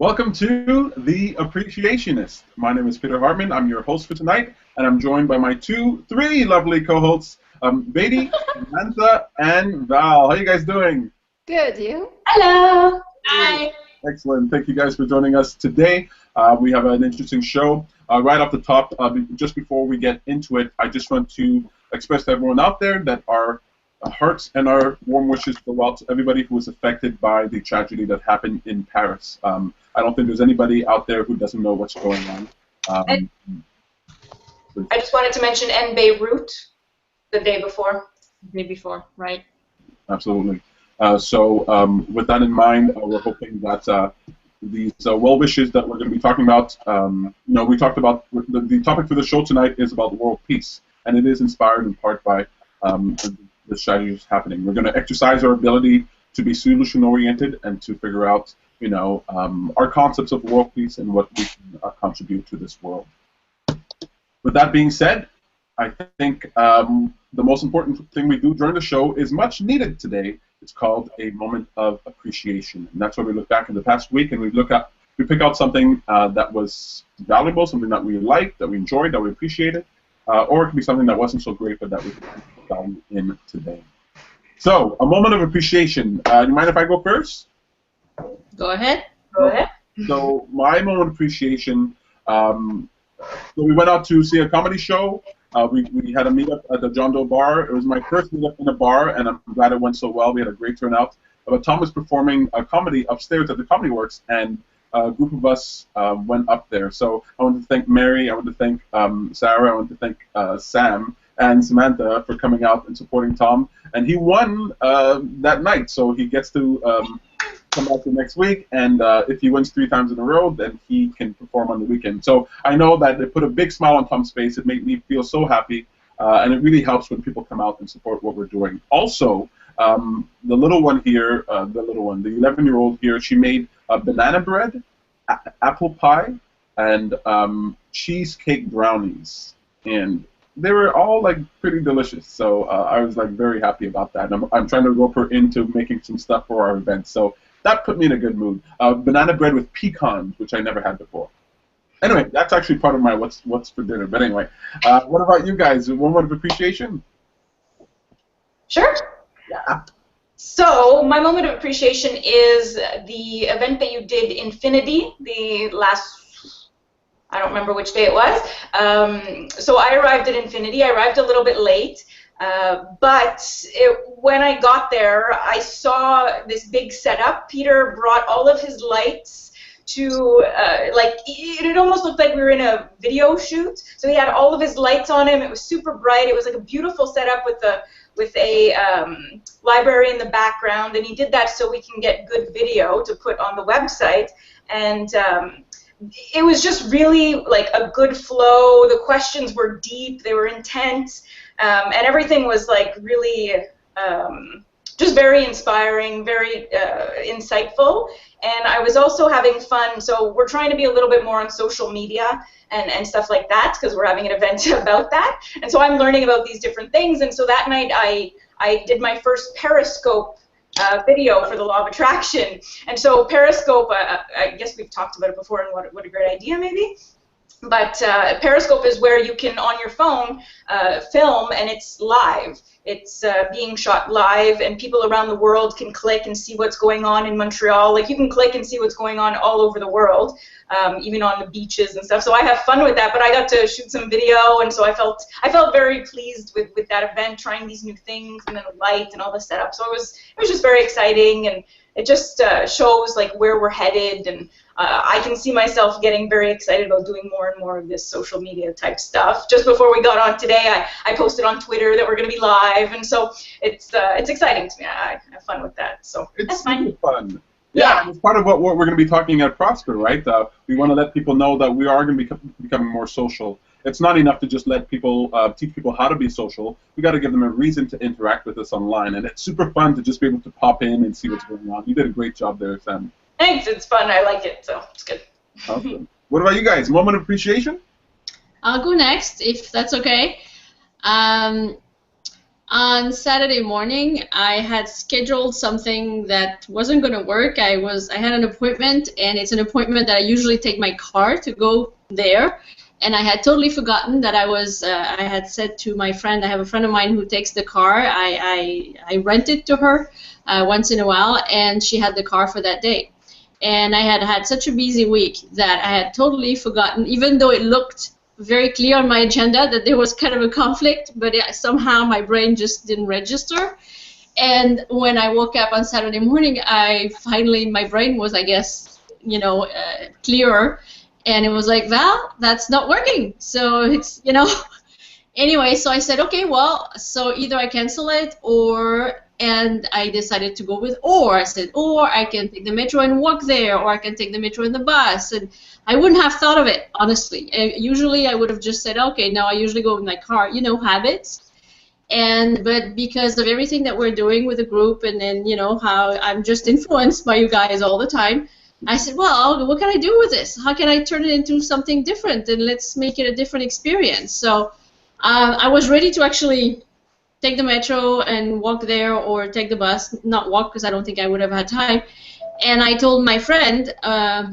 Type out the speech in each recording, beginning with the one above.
Welcome to The Appreciationist. My name is Peter Hartman. I'm your host for tonight, and I'm joined by my three lovely co-hosts, Beatty, Samantha, and Val. How are you guys doing? Good, you? Hello. Hi. Excellent. Thank you guys for joining us today. We have an interesting show. Right off the top, just before we get into it, I just want to express to everyone out there that our hearts and our warm wishes go out to everybody who was affected by the tragedy that happened in Paris. I don't think there's anybody out there who doesn't know what's going on. I just wanted to mention en Beirut the day before. The day before, right. Absolutely. So with that in mind, we're hoping that these well wishes that we're going to be talking about, we talked about, the topic for the show tonight is about world peace, and it is inspired in part by the strategies happening. We're going to exercise our ability to be solution-oriented and to figure out, our concepts of world peace and what we can contribute to this world. With that being said, I think the most important thing we do during the show is much needed today. It's called a moment of appreciation, and that's where we look back in the past week and we pick out something that was valuable, something that we liked, that we enjoyed, that we appreciated, or it could be something that wasn't so great but that we could take value in today. So, a moment of appreciation. Do you mind if I go first? Go ahead. Go ahead. So, my moment of appreciation. So we went out to see a comedy show. We had a meetup at the John Doe Bar. It was my first meetup in a bar, and I'm glad it went so well. We had a great turnout. But Tom was performing a comedy upstairs at the Comedy Works, and a group of us went up there. So I want to thank Mary, I want to thank Sarah, I want to thank Sam and Samantha for coming out and supporting Tom. And he won that night, so he gets to come back the next week, and if he wins 3 times in a row, then he can perform on the weekend. So I know that it put a big smile on Tom's face. It made me feel so happy, and it really helps when people come out and support what we're doing. Also, the little one here, the 11-year-old here, she made banana bread, apple pie, and cheesecake brownies, and they were all like pretty delicious. So I was like very happy about that. And I'm trying to rope her into making some stuff for our event. So that put me in a good mood. Banana bread with pecans, which I never had before. Anyway, that's actually part of my what's for dinner. But anyway, what about you guys? One word of appreciation? Sure. Yeah. So my moment of appreciation is the event that you did, Infinity, the last, I don't remember which day it was. So I arrived at Infinity. I arrived a little bit late. But when I got there, I saw this big setup. Peter brought all of his lights to, it almost looked like we were in a video shoot. So he had all of his lights on him. It was super bright. It was like a beautiful setup with a library in the background. And he did that so we can get good video to put on the website. And it was just really like a good flow. The questions were deep. They were intense. And everything was like really just very inspiring, very insightful. And I was also having fun. So we're trying to be a little bit more on social media and stuff like that because we're having an event about that. And so I'm learning about these different things. And so that night I did my first Periscope video for the Law of Attraction. And so Periscope, I guess we've talked about it before, and what a great idea maybe. But Periscope is where you can, on your phone, film, and it's live. It's being shot live, and people around the world can click and see what's going on in Montreal. Like, you can click and see what's going on all over the world, even on the beaches and stuff. So I have fun with that, but I got to shoot some video, and so I felt very pleased with that event, trying these new things, and then the light and all the setup. So it was just very exciting, and it just shows like where we're headed, and I can see myself getting very excited about doing more and more of this social media type stuff. Just before we got on today, I posted on Twitter that we're going to be live, and so it's exciting to me. I have fun with that, so that's fine. Fun. Yeah, it's part of what we're going to be talking at Prosper, right? We want to let people know that we are going to be becoming more social. It's not enough to just let people teach people how to be social. We got to give them a reason to interact with us online, and it's super fun to just be able to pop in and see what's going on. You did a great job there, Sam. Thanks, it's fun. I like it, so it's good. Awesome. What about you guys? Moment of appreciation? I'll go next, if that's okay. On Saturday morning, I had scheduled something that wasn't going to work. I had an appointment, and it's an appointment that I usually take my car to go there. And I had totally forgotten that I had said to my friend, I have a friend of mine who takes the car. I rent it to her once in a while, and she had the car for that day. And I had had such a busy week that I had totally forgotten, even though it looked very clear on my agenda that there was kind of a conflict, but somehow my brain just didn't register. And when I woke up on Saturday morning, my brain was, I guess, clearer. And it was like, Val, that's not working. So it's, anyway, so I said, okay, well, so either I cancel it and I decided to go with or. I said, or I can take the metro and walk there, or I can take the metro and the bus. And I wouldn't have thought of it, honestly. Usually I would have just said, okay, no, I usually go with my car, habits. But because of everything that we're doing with the group, and then, how I'm just influenced by you guys all the time, I said, well, what can I do with this? How can I turn it into something different, and let's make it a different experience? So I was ready to actually take the metro and walk there, or take the bus, not walk because I don't think I would have had time. And I told my friend,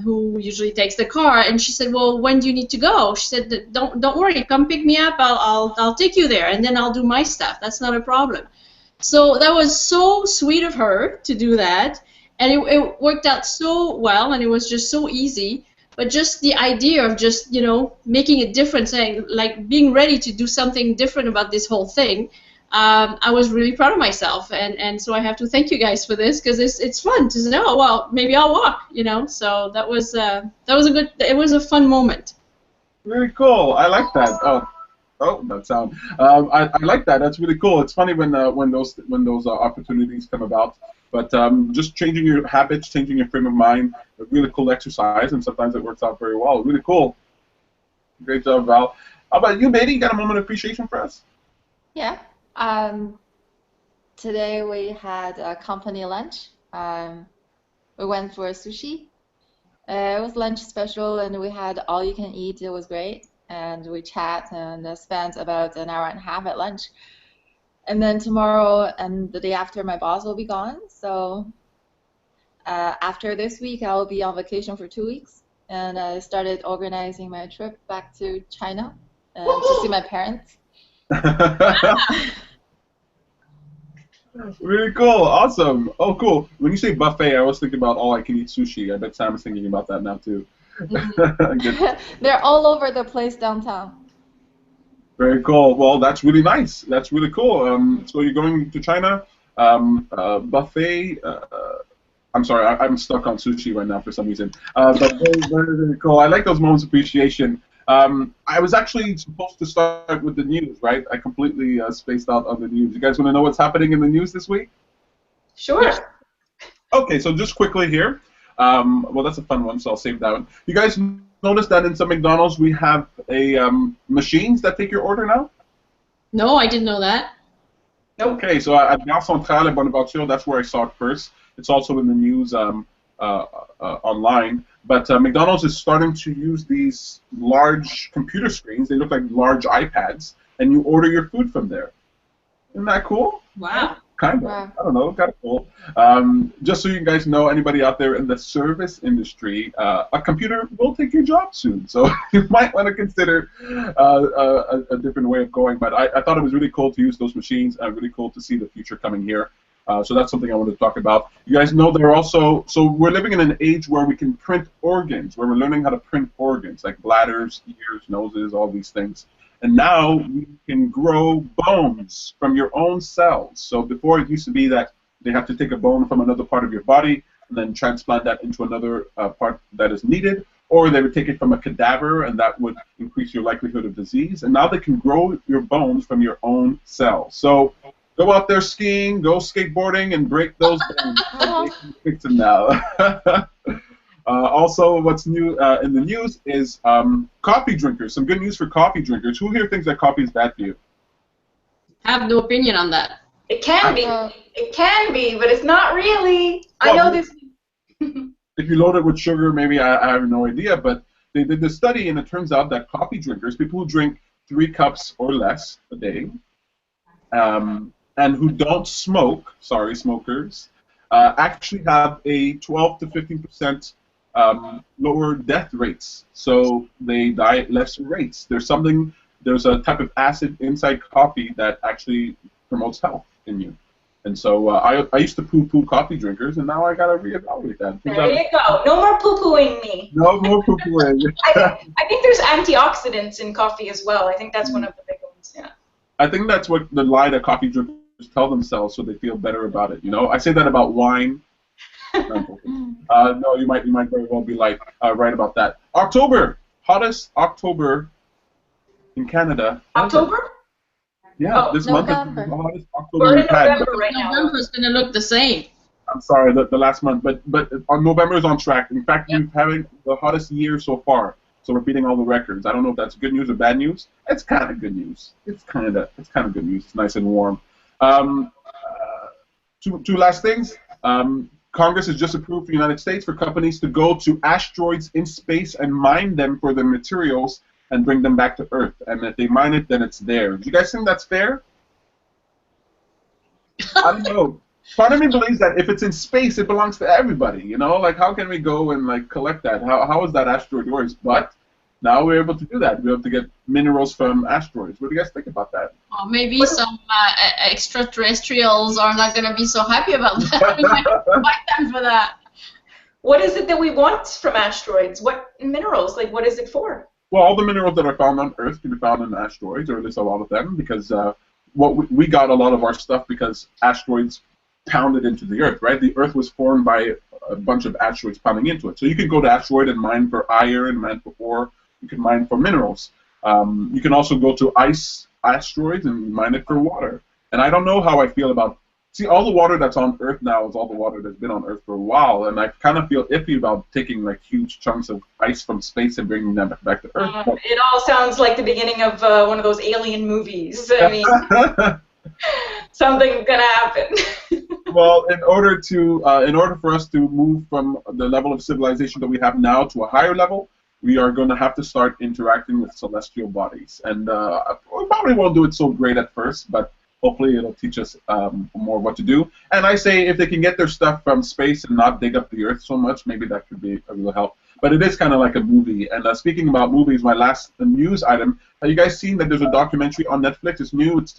who usually takes the car, and she said, well, when do you need to go? She said, don't worry, come pick me up, I'll take you there, and then I'll do my stuff. That's not a problem. So that was so sweet of her to do that. And it worked out so well, and it was just so easy. But just the idea of just, making it different, saying, like, being ready to do something different about this whole thing, I was really proud of myself. And so I have to thank you guys for this, because it's fun to say, oh, well, maybe I'll walk, So it was a fun moment. Very cool. I like that. Oh, that sound. I like that. That's really cool. It's funny when those opportunities come about. But just changing your habits, changing your frame of mind, a really cool exercise, and sometimes it works out very well. Really cool. Great job, Val. How about you, Beatty? You got a moment of appreciation for us? Yeah. Today we had a company lunch. We went for sushi. It was lunch special, and we had all you can eat. It was great. And we chat and spent about an hour and a half at lunch. And then tomorrow and the day after, my boss will be gone. So after this week, I will be on vacation for 2 weeks. And I started organizing my trip back to China to see my parents. Really cool. Awesome. Oh, cool. When you say buffet, I was thinking about all-I-can-eat sushi. I bet Sam is thinking about that now, too. They're all over the place downtown. Very cool. Well, that's really nice. That's really cool. So you're going to China, buffet. I'm sorry, I'm stuck on sushi right now for some reason. But very, very cool. I like those moments of appreciation. I was actually supposed to start with the news, right? I completely spaced out on the news. You guys want to know what's happening in the news this week? Sure. Okay, so just quickly here. Well, that's a fun one, so I'll save that one. You guys notice that in some McDonald's we have machines that take your order now? No, I didn't know that. Okay, so at Gare Centrale at Bonaventure, that's where I saw it first. It's also in the news online. But McDonald's is starting to use these large computer screens. They look like large iPads, and you order your food from there. Isn't that cool? Wow. Kind of. Wow. I don't know. Kind of cool. Just so you guys know, anybody out there in the service industry, a computer will take your job soon. So you might want to consider a different way of going. But I thought it was really cool to use those machines. Really cool to see the future coming here. So that's something I wanted to talk about. You guys know there are also, so we're living in an age where we can print organs, where we're learning how to print organs, like bladders, ears, noses, all these things. And now we can grow bones from your own cells. So before it used to be that they have to take a bone from another part of your body and then transplant that into another part that is needed, or they would take it from a cadaver and that would increase your likelihood of disease. And now they can grow your bones from your own cells. So go out there skiing, go skateboarding, and break those bones. They can fix them now. Also, what's new in the news is coffee drinkers. Some good news for coffee drinkers. Who here thinks that coffee is bad for you? I have no opinion on that. It can be. It can be, but it's not really. Well, I know this. If you load it with sugar, maybe I have no idea. But they did this study, and it turns out that coffee drinkers, people who drink 3 cups or less a day, and who don't smoke, sorry smokers, actually have a 12 to 15% lower death rates. So they die at lesser rates. There's a type of acid inside coffee that actually promotes health in you. And so I used to poo-poo coffee drinkers, and now I gotta reevaluate that. There you go. No more poo-pooing me. No more poo-pooing. I think there's antioxidants in coffee as well. I think that's one of the big ones. Yeah. I think that's what the lie that coffee drinkers tell themselves so they feel better about it. You know, I say that about wine. No, you might very well be right about that. October, hottest October in Canada. October? Yeah, Oh, this month is the hottest October we're in we've had. November right now. November's going to look the same. I'm sorry, the last month, but November is on track. In fact, we're having the hottest year so far, so we're beating all the records. I don't know if that's good news or bad news. It's kind of good news. It's kind of good news. It's nice and warm. Two last things. Congress has just approved for the United States for companies to go to asteroids in space and mine them for their materials and bring them back to Earth. And if they mine it, then it's there. Do you guys think that's fair? I don't know. Part of me believes that if it's in space, it belongs to everybody. You know, like how can we go and like collect that? How is that asteroid yours? But now we're able to do that. We're able to get minerals from asteroids. What do you guys think about that? Or maybe some extraterrestrials are not going to be so happy about that. We might fight them for that. What is it that we want from asteroids? What minerals? Like, what is it for? Well, all the minerals that are found on Earth can be found in asteroids, or at least a lot of them, because we got a lot of our stuff because asteroids pounded into the Earth, right? The Earth was formed by a bunch of asteroids pounding into it. So you can go to asteroid and mine for iron, mine for ore. You can mine for minerals. You can also go to ice asteroids and mine it for water. And I don't know how I feel about... See, all the water that's on Earth now is all the water that's been on Earth for a while, and I kind of feel iffy about taking like huge chunks of ice from space and bringing them back to Earth. It all sounds like the beginning of one of those alien movies. I mean, something's gonna happen. Well, in order for us to move from the level of civilization that we have now to a higher level, we are going to have to start interacting with celestial bodies, and we probably won't do it so great at first, but hopefully it'll teach us more what to do. And I say if they can get their stuff from space and not dig up the Earth so much, maybe that could be a real help. But it is kind of like a movie. And speaking about movies, my last news item, have you guys seen that there's a documentary on Netflix? It's new. It's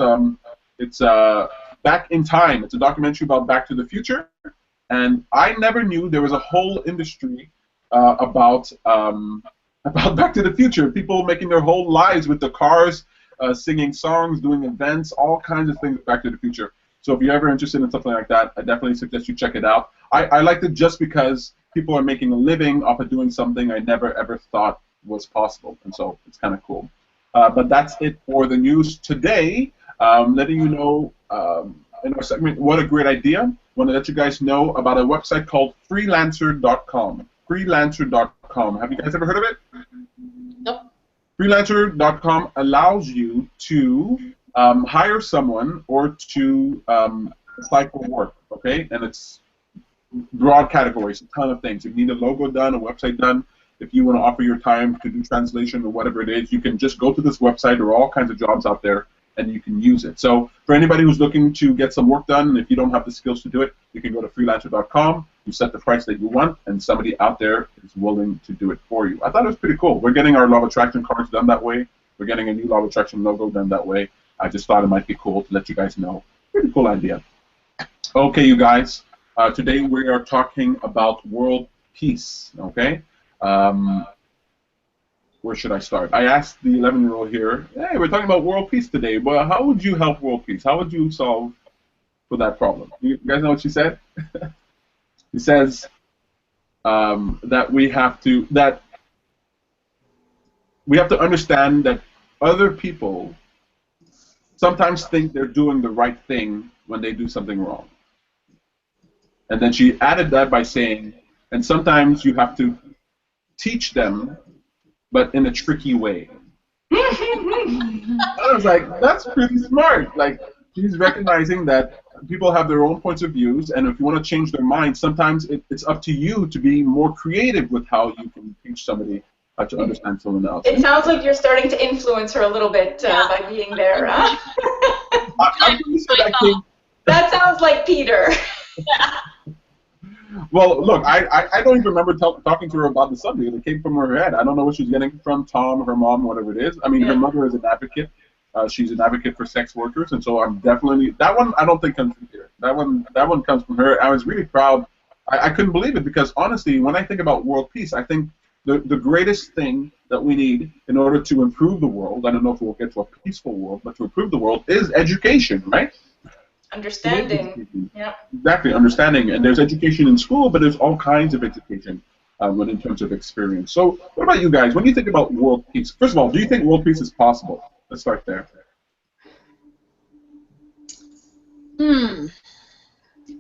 Back in Time. It's a documentary about Back to the Future. And I never knew there was a whole industry about Back to the Future. People making their whole lives with the cars, singing songs, doing events, all kinds of things with Back to the Future. So if you're ever interested in something like that, I definitely suggest you check it out. I liked it just because people are making a living off of doing something I never ever thought was possible, and so it's kind of cool. But that's it for the news today. Letting you know in our segment, what a great idea. I want to let you guys know about a website called freelancer.com. Freelancer.com. Have you guys ever heard of it? Nope. Freelancer.com allows you to hire someone or to apply for work, okay? And it's broad categories, a ton of things. If you need a logo done, a website done, if you want to offer your time to do translation or whatever it is, you can just go to this website. There are all kinds of jobs out there, and you can use it. So for anybody who's looking to get some work done, and if you don't have the skills to do it, you can go to freelancer.com, you set the price that you want, and somebody out there is willing to do it for you. I thought it was pretty cool. We're getting our Law of Attraction cards done that way. We're getting a new Law of Attraction logo done that way. I just thought it might be cool to let you guys know. Pretty cool idea. Okay, you guys. Today we are talking about world peace, okay? Where should I start? I asked the 11-year-old here, hey, we're talking about world peace today. Well, how would you help world peace? How would you solve for that problem? You guys know what she said? She says that we have to understand that other people sometimes think they're doing the right thing when they do something wrong. And then she added that by saying, and sometimes you have to teach them, but in a tricky way. I was like, that's pretty smart. Like, she's recognizing that people have their own points of views, and if you want to change their mind, sometimes it's up to you to be more creative with how you can teach somebody to understand someone else. It sounds like you're starting to influence her a little bit by being there. I'm pretty sure that came. That sounds like Peter. Well, look, I don't even remember talking to her about the subject. It came from her head. I don't know what she's getting from Tom, her mom, whatever it is. I mean, her mother is an advocate. She's an advocate for sex workers, and so I'm definitely that one. I don't think comes from here. That one comes from her. I was really proud. I couldn't believe it because honestly, when I think about world peace, I think the greatest thing that we need in order to improve the world. I don't know if we'll get to a peaceful world, but to improve the world is education, right? Understanding. Yeah. Exactly, understanding. And there's education in school, but there's all kinds of education when in terms of experience. So what about you guys? When you think about world peace, first of all, do you think world peace is possible? Let's start there.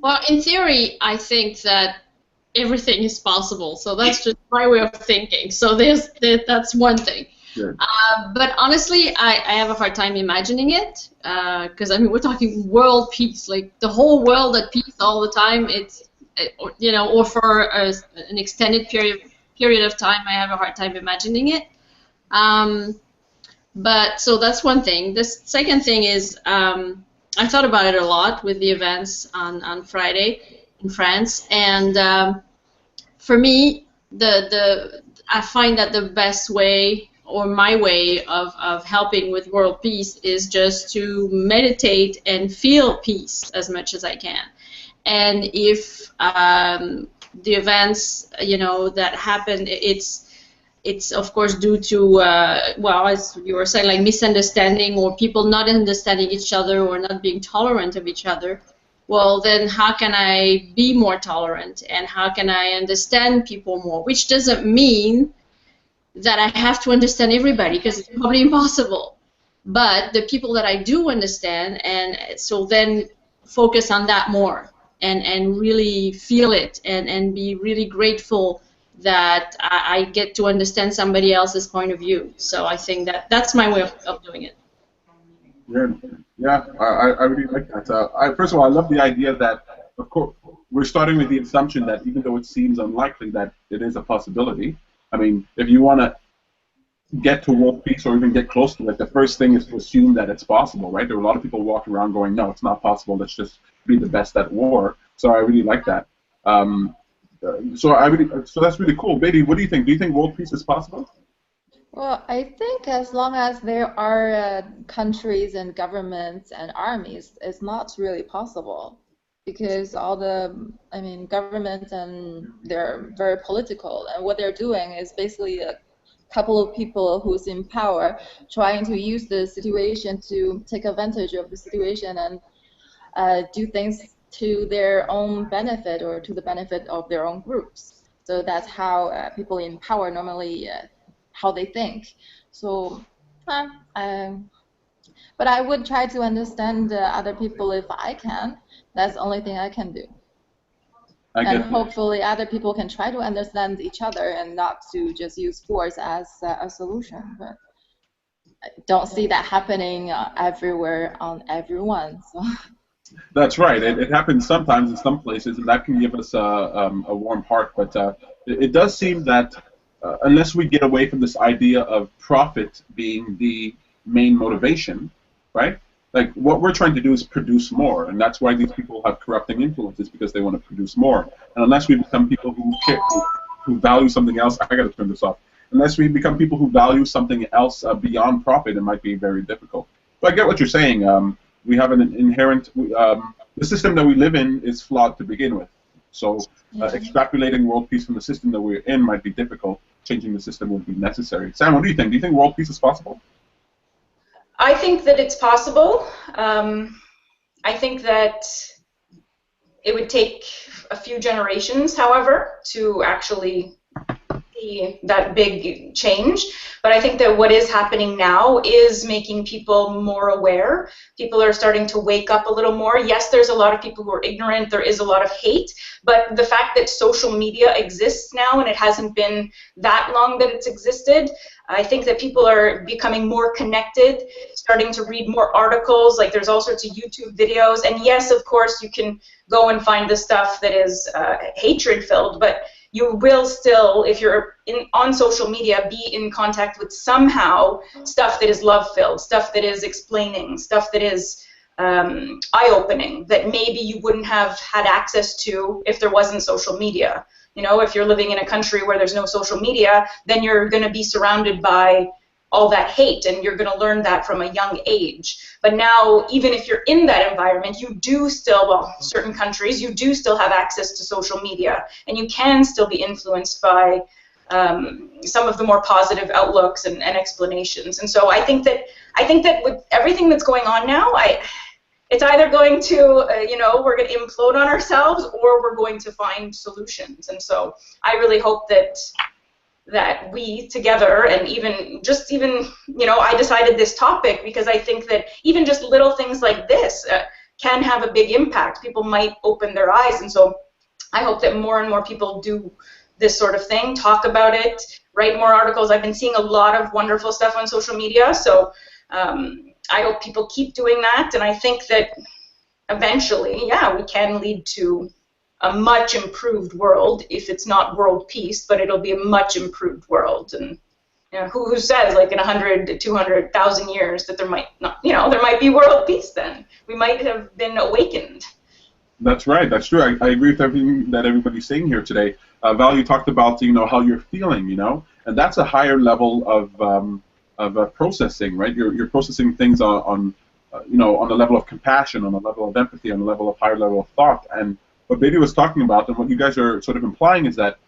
Well, in theory, I think that everything is possible. So that's just my way of thinking. So that's one thing. Sure. But honestly, I have a hard time imagining it because I mean we're talking world peace, like the whole world at peace all the time. Or for an extended period of time, I have a hard time imagining it. But so that's one thing. The second thing is I thought about it a lot with the events on Friday in France, and for me, I find that the best way or my way of helping with world peace is just to meditate and feel peace as much as I can. And if the events, that happen, it's of course due to, as you were saying, like misunderstanding or people not understanding each other or not being tolerant of each other. Well, then how can I be more tolerant and how can I understand people more? Which doesn't mean that I have to understand everybody because it's probably impossible. But the people that I do understand, and so then focus on that more and really feel it and be really grateful that I get to understand somebody else's point of view. So I think that's my way of doing it. Yeah, I really like that. First of all, I love the idea that, of course, we're starting with the assumption that even though it seems unlikely, that it is a possibility. I mean, if you want to get to world peace or even get close to it, the first thing is to assume that it's possible, right? There are a lot of people walking around going, no, it's not possible, let's just be the best at war. So I really like that. So that's really cool. Baby, what do you think? Do you think world peace is possible? Well, I think as long as there are countries and governments and armies, it's not really possible because governments and they're very political, and what they're doing is basically a couple of people who's in power trying to use the situation to take advantage of the situation and do things to their own benefit or to the benefit of their own groups. So that's how people in power normally how they think. So, but I would try to understand other people if I can. That's the only thing I can do. And hopefully other people can try to understand each other and not to just use force as a solution. But I don't see that happening everywhere on everyone. So. That's right. It happens sometimes in some places, and that can give us a warm heart. But it does seem that unless we get away from this idea of profit being the main motivation, right? Like what we're trying to do is produce more, and that's why these people have corrupting influences because they want to produce more. And unless we become people who value something else, I got to turn this off. Unless we become people who value something else beyond profit, it might be very difficult. But I get what you're saying. We have an inherent. The system that we live in is flawed to begin with. So extrapolating world peace from the system that we're in might be difficult. Changing the system would be necessary. Sam, what do you think? Do you think world peace is possible? I think that it's possible. I think that it would take a few generations, however, to actually see that big change. But I think that what is happening now is making people more aware. People are starting to wake up a little more. Yes, there's a lot of people who are ignorant. There is a lot of hate. But the fact that social media exists now, and it hasn't been that long that it's existed, I think that people are becoming more connected, starting to read more articles. Like there's all sorts of YouTube videos. And yes, of course, you can go and find the stuff that is hatred-filled, but you will still, if you're on social media, be in contact with somehow stuff that is love-filled, stuff that is explaining, stuff that is eye-opening that maybe you wouldn't have had access to if there wasn't social media. You know, if you're living in a country where there's no social media, then you're going to be surrounded by all that hate, and you're going to learn that from a young age. But now, even if you're in that environment, you do still, well, certain countries, you do still have access to social media, and you can still be influenced by some of the more positive outlooks and explanations. And so I think that with everything that's going on now, it's either going to, you know, we're going to implode on ourselves, or we're going to find solutions. And so I really hope that we together, and even, you know, I decided this topic because I think that even just little things like this can have a big impact. People might open their eyes, and so I hope that more and more people do this sort of thing, talk about it, write more articles. I've been seeing a lot of wonderful stuff on social media, so I hope people keep doing that, and I think that eventually, yeah, we can lead to a much improved world, if it's not world peace, but it'll be a much improved world. And you know, who says, like, in 100 to 200,000 years that there might not, you know, there might be world peace then. We might have been awakened. That's right. That's true. I agree with everything that everybody's saying here today. Val, you talked about, you know, how you're feeling, you know, and that's a higher level of processing, right? You're processing things on you know, on the level of compassion, on the level of empathy, on the level of higher level of thought. And what Betty was talking about, and what you guys are sort of implying, is that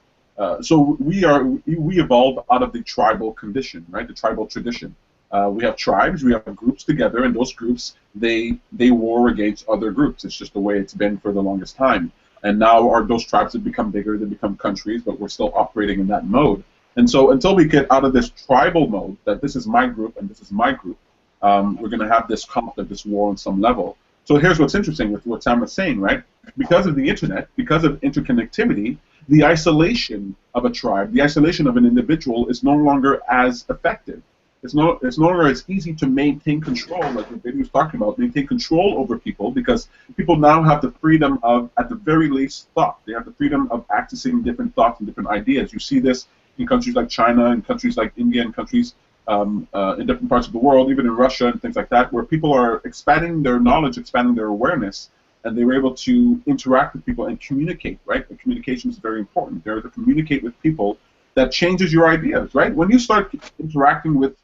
so we evolved out of the tribal condition, right? The tribal tradition. We have tribes, we have groups together, and those groups, they war against other groups. It's just the way it's been for the longest time. And now those tribes have become bigger, they become countries, but we're still operating in that mode. And so until we get out of this tribal mode, that this is my group and this is my group, we're going to have this conflict, this war on some level. So here's what's interesting with what Sam was saying, right? Because of the internet, because of interconnectivity, the isolation of a tribe, the isolation of an individual is no longer as effective. It's no longer as easy to maintain control, like what Betty was talking about, maintain control over people, because people now have the freedom of, at the very least, thought. They have the freedom of accessing different thoughts and different ideas. You see this in countries like China, and countries like India, and countries in different parts of the world, even in Russia and things like that, where people are expanding their knowledge, expanding their awareness, and they were able to interact with people and communicate, right? And communication is very important. They're able to communicate with people that changes your ideas, right? When you start interacting with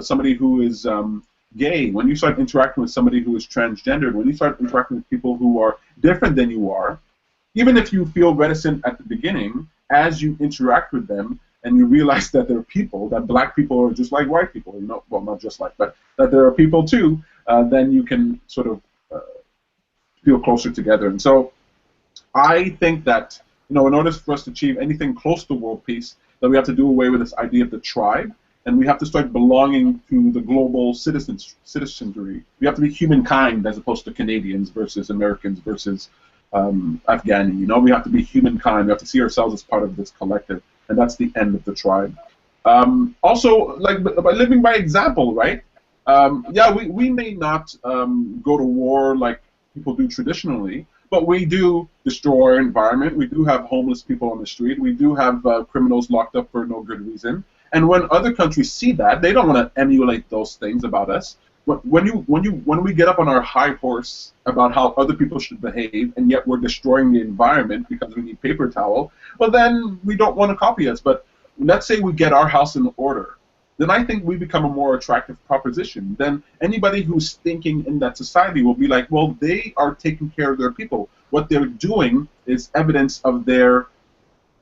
somebody who is gay, when you start interacting with somebody who is transgendered, when you start interacting with people who are different than you are, even if you feel reticent at the beginning, as you interact with them and you realize that they're people, that black people are just like white people, you know, well, not just like, but that there are people too, then you can sort of feel closer together. And so I think that, you know, in order for us to achieve anything close to world peace, that we have to do away with this idea of the tribe, and we have to start belonging to the global citizenry. We have to be humankind as opposed to Canadians versus Americans versus Afghani. You know, we have to be humankind. We have to see ourselves as part of this collective, and that's the end of the tribe. Also, like by living by example, right? Yeah, we may not go to war like people do traditionally, but we do destroy our environment. We do have homeless people on the street. We do have criminals locked up for no good reason. And when other countries see that, they don't want to emulate those things about us. When we get up on our high horse about how other people should behave, and yet we're destroying the environment because we need paper towel, well, then we don't want to copy us. But let's say we get our house in order, then I think we become a more attractive proposition. Then anybody who's thinking in that society will be like, well, they are taking care of their people. What they're doing is evidence of their,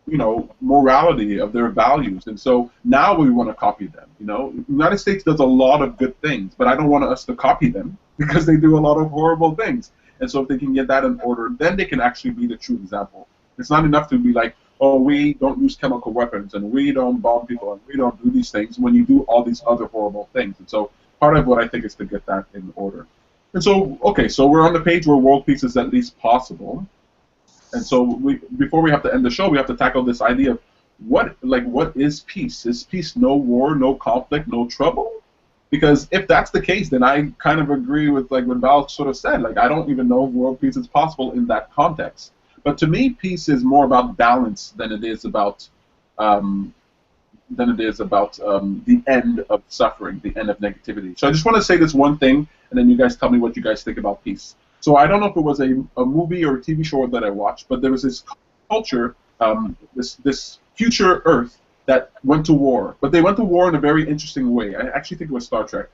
you know, morality, of their values. And so now we want to copy them. You know, the United States does a lot of good things, but I don't want us to copy them because they do a lot of horrible things. And so if they can get that in order, then they can actually be the true example. It's not enough to be like, oh, we don't use chemical weapons, and we don't bomb people, and we don't do these things, when you do all these other horrible things. And so part of what I think is to get that in order. And so, okay, so we're on the page where world peace is at least possible. And so before we have to end the show, we have to tackle this idea of what is peace? Is peace no war, no conflict, no trouble? Because if that's the case, then I kind of agree with like what Val sort of said. Like, I don't even know if world peace is possible in that context. But to me, peace is more about balance than it is about than it is about the end of suffering, the end of negativity. So I just want to say this one thing, and then you guys tell me what you guys think about peace. So I don't know if it was a movie or a TV show that I watched, but there was this culture, this future Earth that went to war. But they went to war in a very interesting way. I actually think it was Star Trek.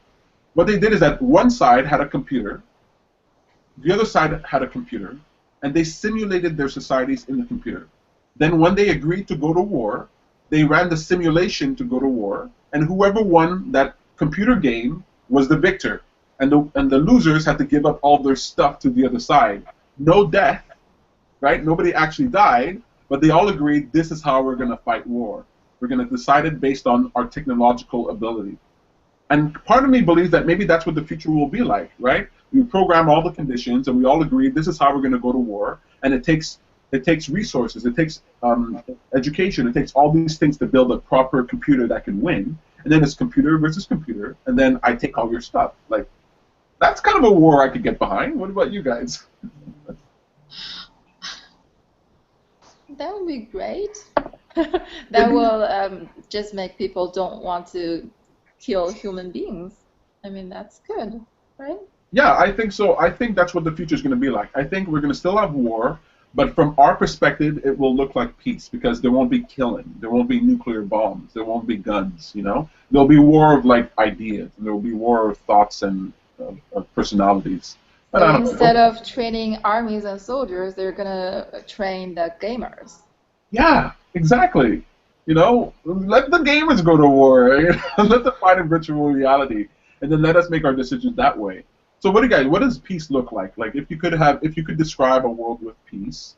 What they did is that one side had a computer, the other side had a computer, and they simulated their societies in the computer. Then when they agreed to go to war, they ran the simulation to go to war, and whoever won that computer game was the victor. And the losers had to give up all their stuff to the other side. No death, right? Nobody actually died, but they all agreed this is how we're going to fight war. We're going to decide it based on our technological ability. And part of me believes that maybe that's what the future will be like, right? We program all the conditions, and we all agree this is how we're going to go to war, and it takes resources, it takes education, it takes all these things to build a proper computer that can win. And then it's computer versus computer, and then I take all your stuff. Like, that's kind of a war I could get behind. What about you guys? That would be great. That will just make people don't want to kill human beings. I mean, that's good, right? Yeah, I think so. I think that's what the future is going to be like. I think we're going to still have war, but from our perspective, it will look like peace because there won't be killing, there won't be nuclear bombs, there won't be guns. You know, there'll be war of like ideas, and there will be war of thoughts and of personalities. So instead of training armies and soldiers, they're gonna train the gamers. Yeah, exactly. You know, let the gamers go to war. You know? Let them fight in virtual reality, and then let us make our decisions that way. So, what does peace look like? Like, if you could describe a world with peace,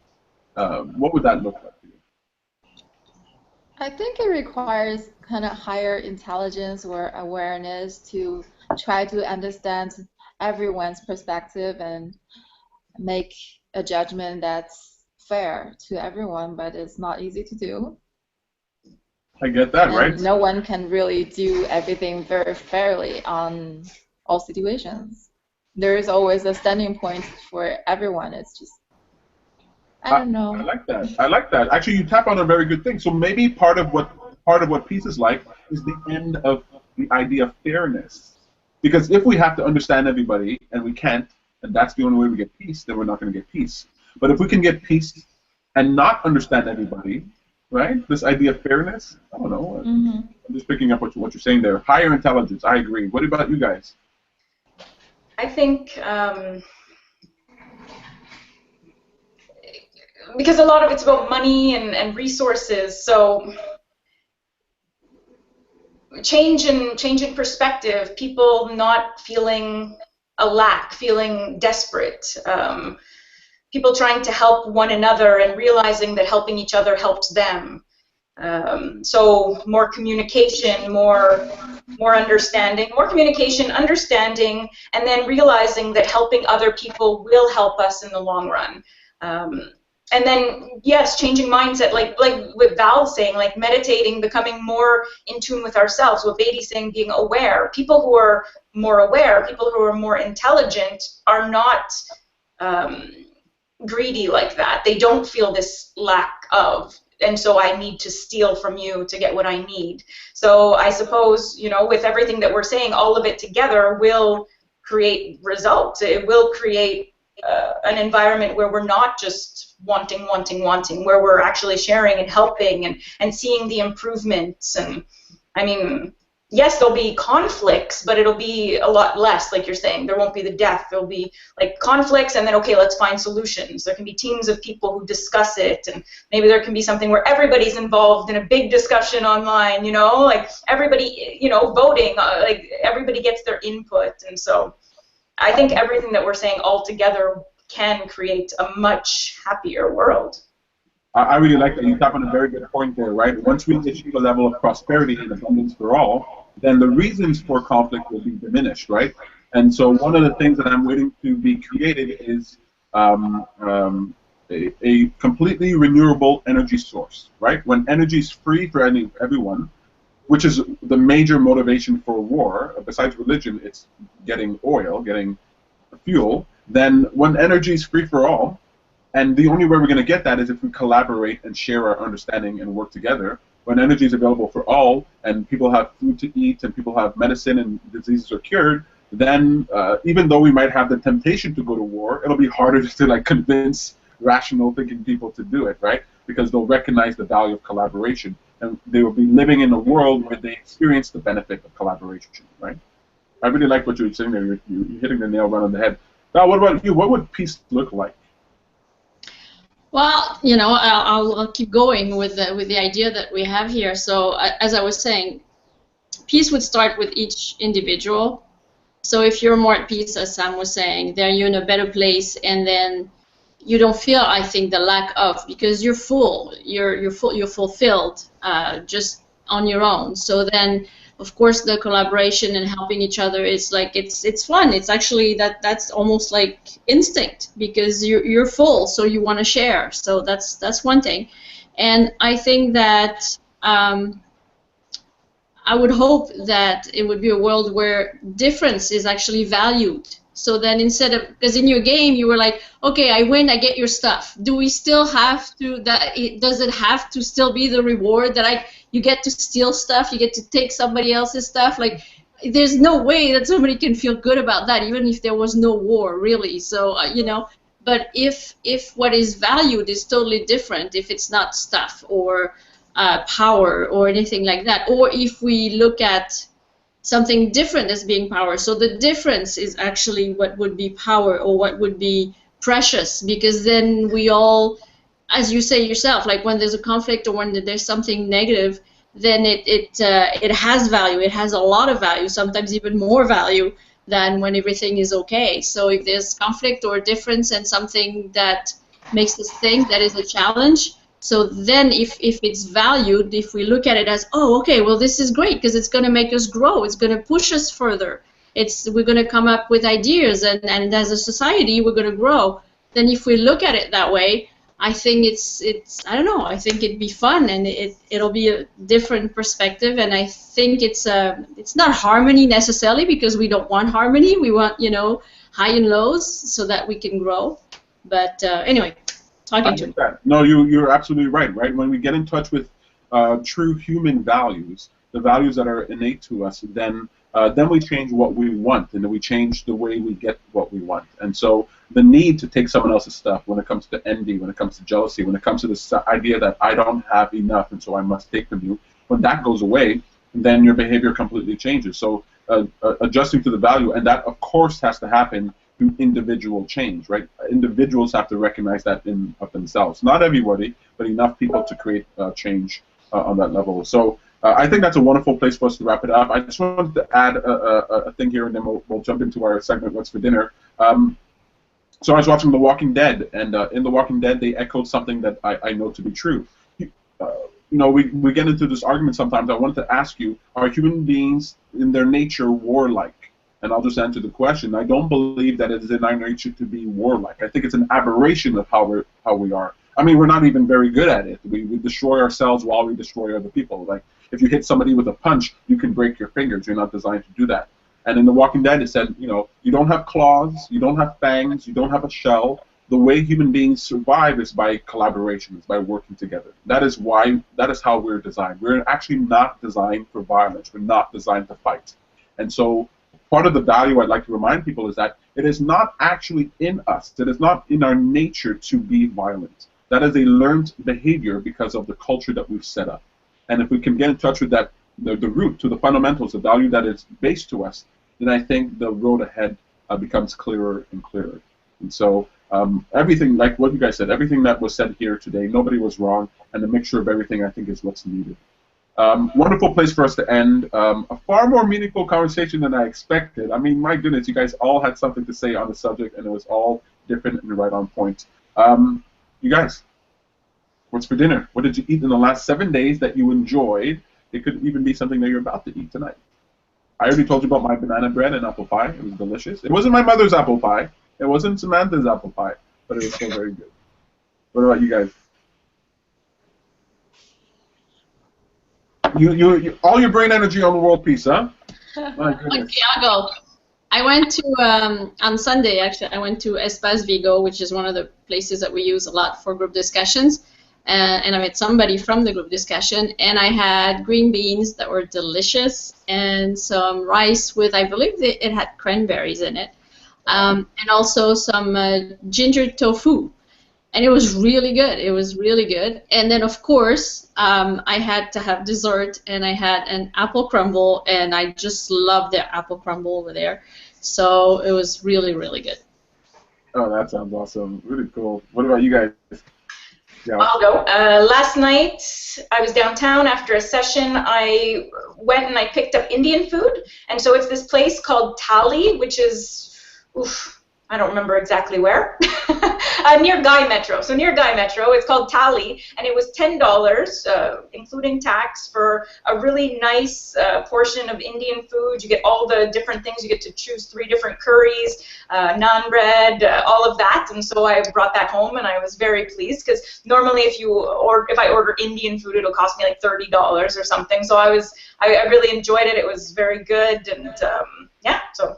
what would that look like to you? I think it requires kind of higher intelligence or awareness to try to understand everyone's perspective and make a judgment that's fair to everyone, but it's not easy to do. I get that, and right? No one can really do everything very fairly on all situations. There is always a standing point for everyone. It's just, I don't know. I like that. I like that. Actually, you tap on a very good thing. So maybe part of what peace is like is the end of the idea of fairness. Because if we have to understand everybody and we can't, and that's the only way we get peace, then we're not going to get peace. But if we can get peace and not understand everybody, right? This idea of fairness, I don't know. I'm just picking up what you're saying there. Higher intelligence, I agree. What about you guys? I think because a lot of it's about money and resources, so change in perspective, people not feeling a lack, feeling desperate, people trying to help one another and realizing that helping each other helps them. So more communication, more understanding, more communication, understanding, and then realizing that helping other people will help us in the long run. And then, yes, changing mindset, like with Val saying, like meditating, becoming more in tune with ourselves. What Beatty's saying, being aware. People who are more aware, people who are more intelligent are not greedy like that. They don't feel this lack of, and so I need to steal from you to get what I need. So I suppose, you know, with everything that we're saying, all of it together will create results. It will create an environment where we're not just wanting, where we're actually sharing and helping and seeing the improvements. And I mean, yes, there'll be conflicts, but it'll be a lot less, like you're saying. There won't be the death. There'll be like conflicts, and then, okay, let's find solutions. There can be teams of people who discuss it, and maybe there can be something where everybody's involved in a big discussion online, you know, like everybody, you know, voting, like everybody gets their input. And so I think everything that we're saying all together can create a much happier world. I really like that. You tap on a very good point there, right? Once we achieve a level of prosperity and abundance for all, then the reasons for conflict will be diminished, right? And so one of the things that I'm waiting to be created is a completely renewable energy source, right? When energy is free for everyone, which is the major motivation for war, besides religion, it's getting oil, getting fuel, then when energy is free for all, and the only way we're going to get that is if we collaborate and share our understanding and work together, when energy is available for all, and people have food to eat, and people have medicine, and diseases are cured, then even though we might have the temptation to go to war, it'll be harder to like convince rational thinking people to do it, right? Because they'll recognize the value of collaboration, and they will be living in a world where they experience the benefit of collaboration, right? I really like what you were saying there. You're hitting the nail right on the head. Now, what about you? What would peace look like? Well, I'll keep going with the idea that we have here. So, as I was saying, peace would start with each individual. So if you're more at peace, as Sam was saying, then you're in a better place, and then you don't feel, I think, the lack of, because you're full, you're fulfilled just on your own. So then, of course, the collaboration and helping each other is like it's fun. It's actually that's almost like instinct, because you're full, so you want to share. So that's one thing, and I think that. I would hope that it would be a world where difference is actually valued. So then instead of, because in your game you were like, okay, I win, I get your stuff. Do we still have to, does it have to still be the reward that you get to steal stuff, you get to take somebody else's stuff? Like, there's no way that somebody can feel good about that, even if there was no war, really. So, but if what is valued is totally different, if it's not stuff or power or anything like that, or if we look at something different as being power, so the difference is actually what would be power or what would be precious, because then we all, as you say yourself, like when there's a conflict or when there's something negative, then it has value, it has a lot of value, sometimes even more value than when everything is okay. So if there's conflict or difference and something that makes us think, that is a challenge. So then if it's valued, if we look at it as, oh, okay, well, this is great because it's going to make us grow. It's going to push us further. We're going to come up with ideas, and as a society, we're going to grow. Then if we look at it that way, I think it's I don't know, I think it'd be fun, and it'll be a different perspective, and I think it's not harmony necessarily, because we don't want harmony. We want, high and lows so that we can grow. But anyway. No, you're absolutely right. When we get in touch with true human values, the values that are innate to us, then we change what we want, and then we change the way we get what we want. And so the need to take someone else's stuff, when it comes to envy, when it comes to jealousy, when it comes to this idea that I don't have enough and so I must take from you, when that goes away, then your behavior completely changes. So adjusting to the value, and that of course has to happen through individual change, right? Individuals have to recognize that of themselves. Not everybody, but enough people to create change on that level. So I think that's a wonderful place for us to wrap it up. I just wanted to add a thing here, and then we'll jump into our segment, What's for Dinner? So I was watching The Walking Dead, and in The Walking Dead, they echoed something that I know to be true. We get into this argument sometimes. I wanted to ask you, are human beings in their nature warlike? And I'll just answer the question. I don't believe that it is in our nature to be warlike. I think it's an aberration of how we are. I mean, we're not even very good at it. We destroy ourselves while we destroy other people. Like, if you hit somebody with a punch, you can break your fingers. You're not designed to do that. And in The Walking Dead, it said, you don't have claws, you don't have fangs, you don't have a shell. The way human beings survive is by collaboration, is by working together. That is how we're designed. We're actually not designed for violence. We're not designed to fight. And so part of the value I'd like to remind people is that it is not actually in us. It is not in our nature to be violent. That is a learned behavior because of the culture that we've set up. And if we can get in touch with that, the root, to the fundamentals, the value that is based to us, then I think the road ahead becomes clearer and clearer. And so everything, like what you guys said, everything that was said here today, nobody was wrong, and the mixture of everything, I think, is what's needed. Wonderful place for us to end. A far more meaningful conversation than I expected. I mean, my goodness, you guys all had something to say on the subject, and it was all different and right on point. You guys, what's for dinner? What did you eat in the last 7 days that you enjoyed? It could even be something that you're about to eat tonight. I already told you about my banana bread and apple pie. It was delicious. It wasn't my mother's apple pie. It wasn't Samantha's apple pie, but it was still very good. What about you guys? You all your brain energy on the world peace, huh? My goodness. Okay, I'll go. I went to, on Sunday, actually, I went to Espace Vigo, which is one of the places that we use a lot for group discussions. and I met somebody from the group discussion, and I had green beans that were delicious, and some rice with, I believe it had cranberries in it, and also some ginger tofu. And it was really good. It was really good. And then, of course, I had to have dessert, and I had an apple crumble, and I just love their apple crumble over there. So it was really, really good. Oh, that sounds awesome. Really cool. What about you guys? Yeah. I'll go. Last night, I was downtown after a session. I went and I picked up Indian food. And so it's this place called Thali, which is, I don't remember exactly where, near Guy Metro. So near Guy Metro, it's called Thali, and it was $10, including tax, for a really nice portion of Indian food. You get all the different things. You get to choose 3 different curries, naan bread, all of that. And so I brought that home, and I was very pleased, because normally if I order Indian food, it'll cost me like $30 or something. So I really enjoyed it. It was very good, and yeah, so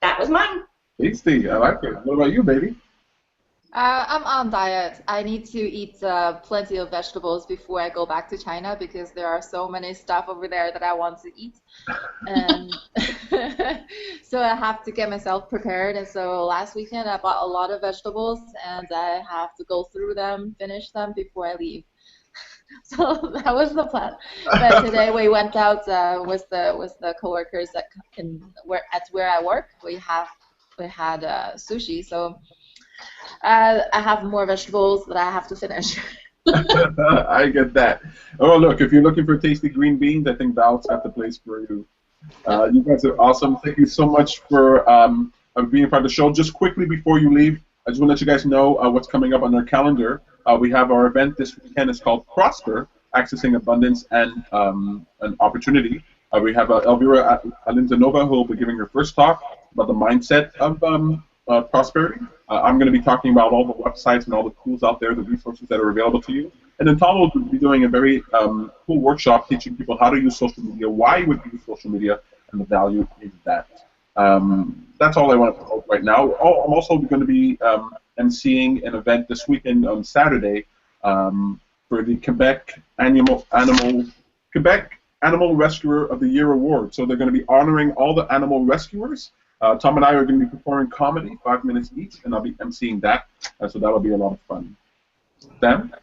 that was mine. Tasty. I like it. What about you, baby? I'm on diet. I need to eat plenty of vegetables before I go back to China, because there are so many stuff over there that I want to eat. And so I have to get myself prepared. And so last weekend I bought a lot of vegetables, and I have to go through them, finish them before I leave. So that was the plan. But today we went out with the coworkers at where I work. We had sushi, so I have more vegetables that I have to finish. I get that. Oh, look, if you're looking for tasty green beans, I think Val's got the place for you. You guys are awesome. Thank you so much for being part of the show. Just quickly before you leave, I just want to let you guys know what's coming up on our calendar. We have our event this weekend. It's called Prosper, Accessing Abundance and an Opportunity. We have Elvira Alinzanova, who will be giving her first talk about the mindset of prosperity. I'm going to be talking about all the websites and all the tools out there, the resources that are available to you. And then Tom will be doing a very cool workshop teaching people how to use social media, why you would use social media, and the value in that. That's all I want to promote right now. Oh, I'm also going to be emceeing an event this weekend on Saturday for the Quebec Animal Rescuer of the Year Award. So they're going to be honoring all the animal rescuers. Tom and I are going to be performing comedy, 5 minutes each, and I'll be emceeing that. So that'll be a lot of fun. Sam?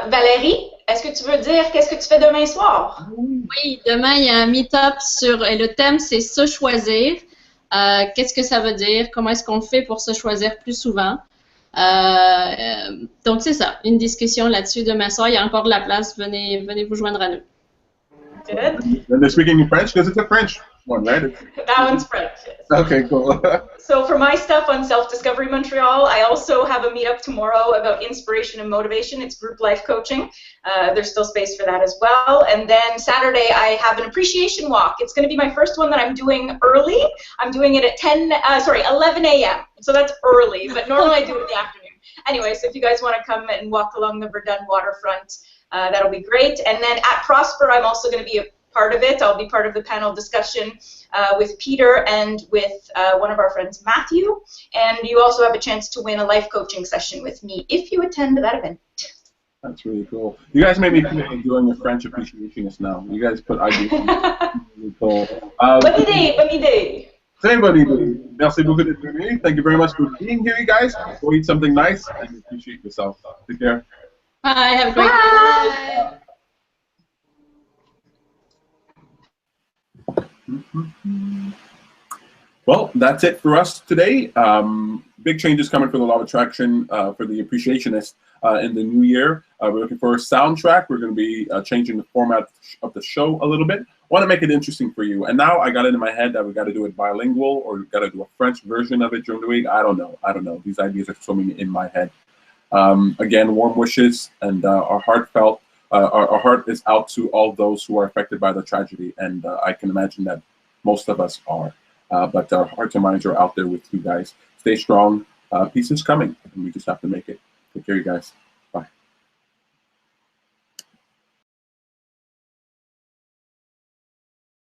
Valérie, est-ce que tu veux dire qu'est-ce que tu fais demain soir? Oui, demain, il y a un meet-up sur, et le thème, c'est se choisir. Qu'est-ce que ça veut dire? Comment est-ce qu'on fait pour se choisir plus souvent? Donc, c'est ça, une discussion là-dessus demain soir. Il y a encore de la place. Venez vous joindre à nous. Good. And they're speaking in French because it's a French one, right? That one's French. Yes. Okay, cool. So for my stuff on Self-Discovery Montreal, I also have a meetup tomorrow about inspiration and motivation. It's group life coaching. There's still space for that as well. And then Saturday, I have an appreciation walk. It's going to be my first one that I'm doing early. I'm doing it at 11 a.m. So that's early, but normally I do it in the afternoon. Anyway, so if you guys want to come and walk along the Verdun waterfront, that'll be great. And then at Prosper, I'm also going to be a part of it. I'll be part of the panel discussion with Peter and with one of our friends, Matthew. And you also have a chance to win a life coaching session with me if you attend that event. That's really cool. You guys made me feel like doing a French Appreciationist now. You guys put ideas. Really cool. Bonne idée. Très bonne idée. Merci beaucoup d'être venu. Thank you very much for being here, you guys. Go eat something nice and appreciate yourself. Take care. Bye. Have a great day. Well, that's it for us today. Big changes coming for the Law of Attraction for the Appreciationist in the new year. We're looking for a soundtrack. We're going to be changing the format of the show a little bit. I want to make it interesting for you. And now I got it in my head that we got to do it bilingual, or we got to do a French version of it during the week. I don't know. These ideas are swimming in my head. Again, warm wishes, and our heartfelt. Our heart is out to all those who are affected by the tragedy, and I can imagine that most of us are. But our hearts and minds are out there with you guys. Stay strong. Peace is coming, and we just have to make it. Take care, you guys.